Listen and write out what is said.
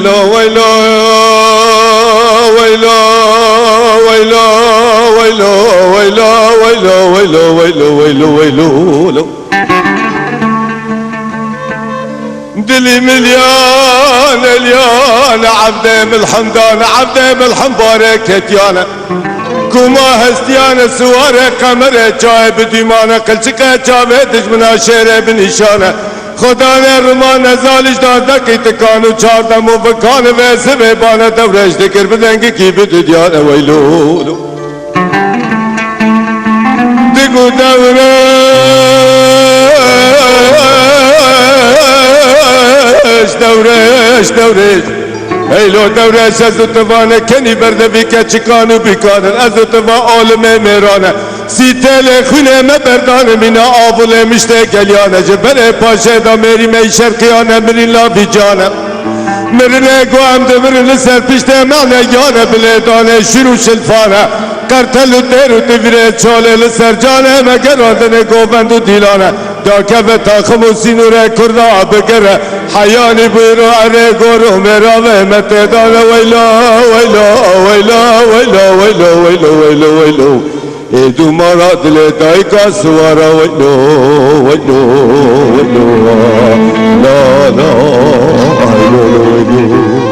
لا ويلا ويلا ويلا ويلا ويلا ويلا ويلا ويلا ويلا ويلا دلي مليان اليان عبدي من الحمدان عبدي من الحمباركت يانا كما هستيانا سوارة قمرة جاي بديمانا قلشكا جاويدش منا شيرة بنشانة خدانا رمانا زالش دادكي تكانو چاردم و بکان ویسه ببانا دورش دکر بدنگی کی بدو دیانا ویلولو دگو دورش هیلو دورش از اتوانه کنی برده بی که چکانو بیکانن از اتوان عالمه میرانه سیتل خونه مبردان مینا آبوله مشته گلیانه جبره پاشه دا میری می شرقیانه مرین لا بی جانه مرنه گوهم ده مرن سر پیشته معنی یانه بلیدانه شروع شلفانه قرتل و دیر و دویره چاله لسر جانه مگر آدنه گوبند و دیلانه دا کف تاخم و سینوره کرده بگره حیانی بیرو اره گورو مراوه متدانه ویلا ویلا ویلا ویلا ویلا ویلا ویلا ویلا ایدو مارا دل دایکا سوارا ویلو ویلو ویلو لا لا ویلو ویلو